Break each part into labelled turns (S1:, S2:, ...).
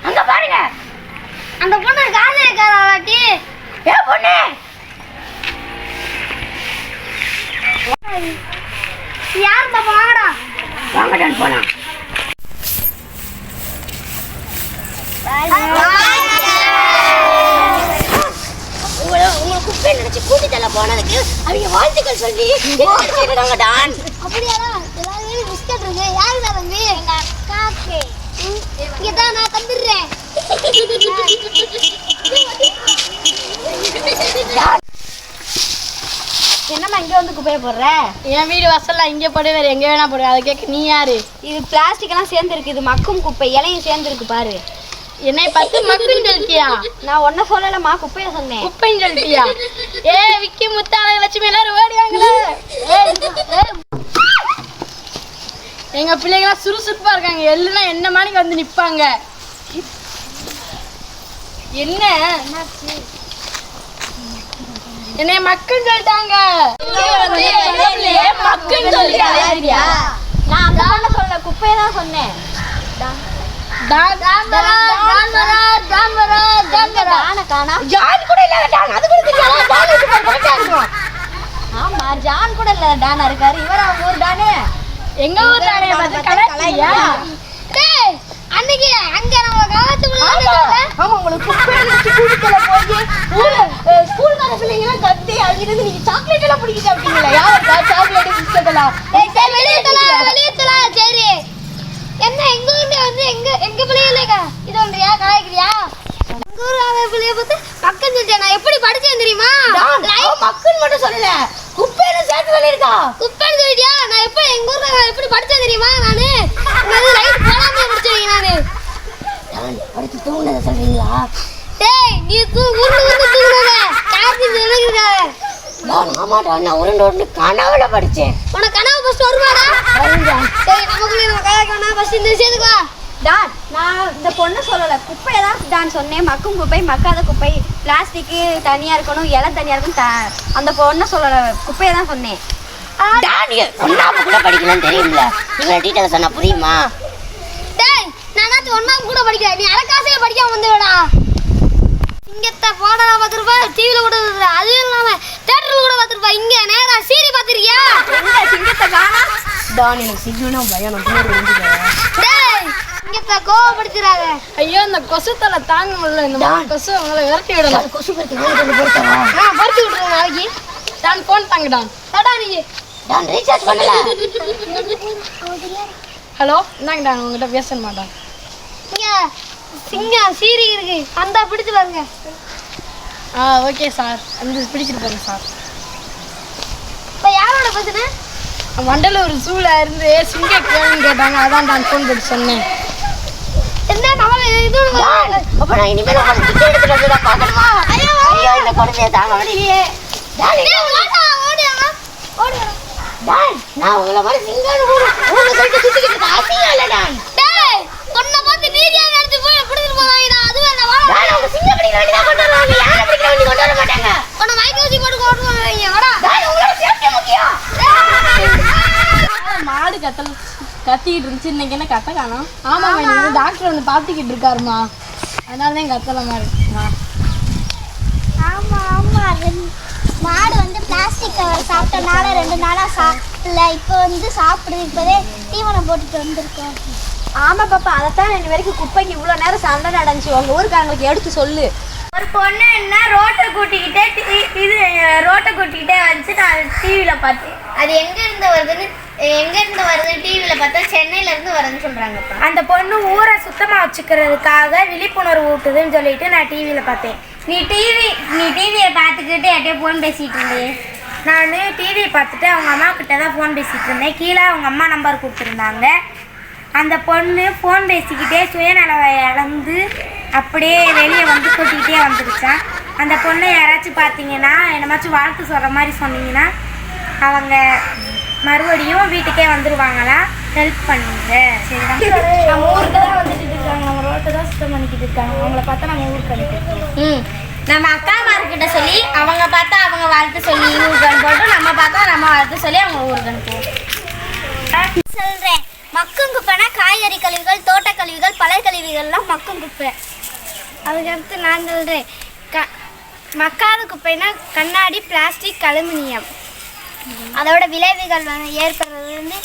S1: அங்க பாருங்க அந்த பொண்ணு காலையில இருக்காட்டி ஏ பொண்ணு யார் பாப்பா வாங்கடா வாங்கடான்னு போனா உங்களுக்கு குப்பை நினைச்சு கூட்டித்தல போனதுக்கு அவங்க வாழ்த்துக்கள் சொல்லி எடுத்துருக்காங்க டான். அப்படியாடா எல்லாரும் பிஸ்கட் இருக்கு யாருடா தம்பி எங்க அக்காக்கு இங்க தான் நான் தந்துடுறேன். என்னம்மா இங்க வந்து குப்பையை போடுற? என் வீடு வாசல்ல இங்க போடு வேற எங்க வேணா போடு. அதை கேட்க நீ யாரு? இது பிளாஸ்டிக் எல்லாம் சேர்ந்து இருக்கு. இது மக்கும் குப்பை இலையும் சேர்ந்து இருக்கு பாரு. என்னை பார்த்து மக்குன்னு சொல்லிட்டியா? நான் ஒன்ன சொல்லலம்மா குப்பைய சொன்னேன். குப்பைன்னு சொல்லிட்டியா? ஏ விக்கி முத்தாள லட்சுமி எல்லாரும் ஓடிவாங்களே. எங்க பிள்ளைங்களாம் சுறுசுறுப்பா இருக்காங்க. எல்லாம் என்ன மணிக்கு வந்து நிப்பாங்க. என்ன என்னை மக்குன்னு சொல்லிட்டாங்க. மக்குன்னு சொல்லிட்டாங்க. நான் அந்த சொல்ல குப்பையை தான் சொன்னேன். ஆமா ஜான் கூட இல்ல டானா இருக்காரு. இவர் அவங்க ஊர் டானே. எங்க ஊர் டானே கலாய்யா? டேய் அன்னைக்கு அங்க நம்ம காலத்துக்குள்ள ஆமா உங்களுக்கு குப்பை நினைச்சு கூட்டில போய் ஸ்கூல்கார பிள்ளைங்க கத்தி அங்கிருந்து நீங்க சாக்லேட் எல்லாம் பிடிக்க சாப்பிட்டீங்களா? யாருக்கா சாக்லேட் பிஸ்கட் எல்லாம்? டேய் வெளியேத்தலாம் சரி. என்ன எங்க ஊர்ல வந்து எங்க பிள்ளைங்க இது ஒன்றியா கலாய்க்கிறியா? எங்க ஊர் பிள்ளைய பார்த்து பக்கம் சொல்லிட்டேன். நான் எப்படி படிச்சேன் தெரியுமா? மக்கள் மட்டும் சொல்லல குப்பைன்னு சேர்த்து சொல்லிருக்கா. குப்பைன்னு சொல்லிட்டியா? நான் எப்படி எங்க ஊர்ல எப்படி படிச்சேன் தெரியுமா? நானு லைட் போடாம படிச்சேன். நானு படிச்சு தூங்குனத சொல்றீங்களா? டேய் நீ உருண்டு தூங்குனத கார்த்தி சொல்லுங்க. ஆமாடா நான் உருண்டு கனவுல படிச்சேன். உனக்கு கனவு ஃபர்ஸ்ட் வருமாடா? வருங்க. சரி நமக்குள்ள நம்ம கலாய்க்க வேணா ஃபர்ஸ்ட் இந்த விஷயத்துக்கு வா. டான் நான் இந்த பொண்ணு சொல்லலை குப்பையை தான் டான் சொன்னேன். மக்கும் குப்பை மக்காத குப்பை பிளாஸ்டிக்கு தனியாக இருக்கணும் இலை தனியாக இருக்கணும். அந்த பொண்ணை சொல்லலை குப்பையை தான் சொன்னேன். ஒன்னாம கூட படிக்கணும்னு தெரியும்ல. நீங்க டீட்டெயில் சொன்னா புரியுமா? டேய் நான் ஒன்னாம கூட படிக்கல. நீ அரைக்காசையே படிக்காம வந்துடா. இங்கத்த போடா 10 ரூபாய் டிவில கூட அதுவும் இல்லாம தியேட்டர்ல கூட 10 ரூபாய். இங்க நேரா சீரி பாத்திருக்கியா? எங்க சிங்கத்தை காணா? டான் எனக்கு சிங்கனா பயம். நான் பின்னாடி வந்துட்டேன். டேய் இங்கத்த கோவப்படுத்துறாங்க. ஐயோ இந்த கொசு தலை தாங்க முடியல. இந்த கொசு அவங்கள விரட்டி விடலாம். கொசு பத்தி வந்து போடுறா. பறத்தி விடுறேன் நாளைக்கு. டான் போன் தாங்க டான். டடா நீ டான் ரீசார்ஜ் பண்ணல. ஹலோ இந்தாங்க டான் உங்ககிட்ட பேச மாட்டான். இங்க சிங்கம் சீரி இருக்கு அந்த பிடிச்சு பாருங்க. ஓகே சார் அந்த பிடிச்சிட்டு பாருங்க சார். இப்போ யாரோட பேசுன? வண்டலூர் சூழ இருந்து சிங்க கேள்வி கேட்டாங்க. அதான் நான் ஃபோன் பண்ணி சொன்னேன். என்ன கவலை இது? அப்ப நான் இனிமேல் உங்களை டிக்கெட் எடுத்துட்டு வந்து தான் பார்க்கணுமா? ஐயோ இந்த கொடுமையை தாங்க முடியலையே. நான் உங்களை மாதிரி சிங்கான சொல்லிட்டு சுத்திக்கிட்டு இருக்க ஆசையா இல்லை டான். உன்னை பார்த்து நீதியா நடத்தி போய் பிடிச்சிட்டு போவாங்க. அதுவே நான் அவங்க சிங்க பிடிக்கிற வண்டி தான் கொண்டு வருவாங்க. யாரை பிடிக்கிற வண்டி கொண்டு வர மாட்டாங்க. உன்னை மைக் ஊசி போட்டு கொண்டு வருவாங்க. வாடா உங்களோட சேஃப்டி முக்கியம். மாடு கத்திக்கிட்டு இருந்துச்சு. இன்னைக்கு என்ன கத்த காணோம்? ஆமாம் டாக்டர் வந்து பார்த்துக்கிட்டு இருக்காருமா. அதனால தான் கத்தலமா இருக்குமா. ஆமாம் மாடு வந்து பிளாஸ்டிக் கவர் சாப்பிட்டனால 2 நாளாக சாப்பிடல. இப்போ வந்து சாப்பிடுது. இப்போதே தீவனம் போட்டுட்டு வந்திருக்கோம். ஆமாம் பாப்பா அதைத்தான் 2 வரைக்கும் குப்பைக்கு இவ்வளோ நேரம் சண்டை நடந்துச்சு. உங்கள் ஊருக்காரங்களுக்கு எடுத்து சொல்லு. ஒரு பொண்ணு என்ன ரோட்டை கூட்டிக்கிட்டே வந்துச்சு. நான் டிவியில் பார்த்தேன். அது எங்கேருந்து வருது டிவியில் பார்த்தா சென்னையிலேருந்து வருதுன்னு சொல்கிறாங்கப்பா. அந்த பொண்ணு ஊரை சுத்தமாக வச்சுக்கிறதுக்காக விழிப்புணர்வு ஊட்டுதுன்னு சொல்லிட்டு நான் டிவியில் பார்த்தேன். நீ டிவியை பார்த்துக்கிட்டு யார்கிட்டயே ஃபோன் பேசிகிட்டு இருந்தேன். நான் டிவியை பார்த்துட்டு அவங்க அம்மா கிட்ட தான் ஃபோன் பேசிகிட்டு இருந்தேன். கீழே அவங்க அம்மா நம்பர் கொடுத்துருந்தாங்க. அந்த பொண்ணு ஃபோன் பேசிக்கிட்டே சுயநலவை இழந்து அப்படியே வெளியே வந்து கூட்டிகிட்டே வந்துருச்சான். அந்த பொண்ணை யாராச்சும் பார்த்தீங்கன்னா என்னமாச்சும் வாழ்த்து சொல்கிற மாதிரி சொன்னீங்கன்னா அவங்க மறுபடியும் வீட்டுக்கே வந்துடுவாங்களா. ஹெல்ப் பண்ணுங்க. சரி நம்ம ஊருக்கு தான் வந்துட்டு இருக்காங்க. நம்ம ரோட்டை தான் சுத்தம் பண்ணிக்கிட்டு இருக்காங்க. அவங்கள பார்த்தா நம்ம ஊருக்கு அனுப்பிடுவோம். நம்ம அக்காமார்கிட்ட சொல்லி அவங்க பார்த்தா அவங்க வாழ்த்து வாழ்த்து சொல்லி ஊர்கன் போட்டு நம்ம பார்த்தா நம்ம வாழ்த்து சொல்லி அவங்க ஊர்கன் போகும்.
S2: சொல்கிறேன், மக்கும் குப்பைனா காய்கறி கழிவுகள், தோட்ட கழிவுகள், பழ கழிவுகள்லாம் மக்கும் குப்பை. அதுக்கடுத்து நான் சொல்கிறேன், மக்காத குப்பைனா கண்ணாடி, பிளாஸ்டிக், அலுமினியம். அதோட விளைவுகள் ஏற்படுறது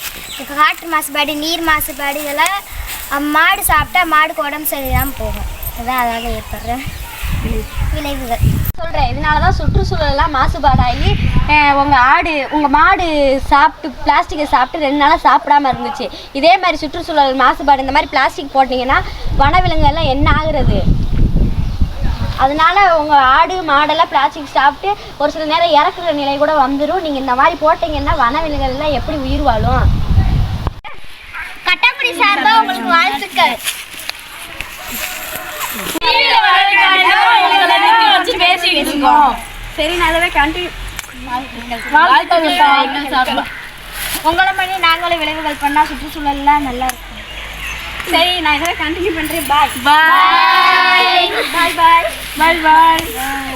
S2: காற்று மாசுபாடு, நீர் மாசுபாடு. இதெல்லாம் மாடு சாப்பிட்டா மாடுக்கு உடம்பு சரியில்லாமல் போகும். அதான் அதாக ஏற்படுற விளைவுகள்
S1: சொல்கிறேன். இதனால தான் சுற்றுச்சூழலாம் மாசுபாடாகி உங்கள் மாடு சாப்பிட்டு பிளாஸ்டிக்கை சாப்பிட்டு 2 நாளாக சாப்பிடாமல் இருந்துச்சு. இதே மாதிரி சுற்றுச்சூழல் மாசுபாடு இந்த மாதிரி பிளாஸ்டிக் போட்டிங்கன்னா வனவிலங்குகள்லாம் என்ன ஆகுறது? அதனால உங்கள் ஆடு மாடெல்லாம் பிளாஸ்டிக் சாப்பிட்டு ஒரு சில நேரம் இறக்குற நிலை கூட வந்துடும். நீங்கள் இந்த மாதிரி போட்டிங்கன்னா வனவிலங்குகள்லாம் எப்படி உயிர் வாழும்?
S2: கட்டாக்குடி சார்பாக உங்களுக்கு வாழ்த்துக்கள்.
S1: சரி, நான் அதவே கண்டினியூ. உங்களை பண்ணி நாங்களும் விளைவுகள் பண்ணால் சுற்றுச்சூழல்லாம் நல்லா இருக்கும். சரி, நான் இதெல்லாம் கண்டினியூ பண்ணுறேன். பாய் பாய் பாய் பாய் பாய் பாய்.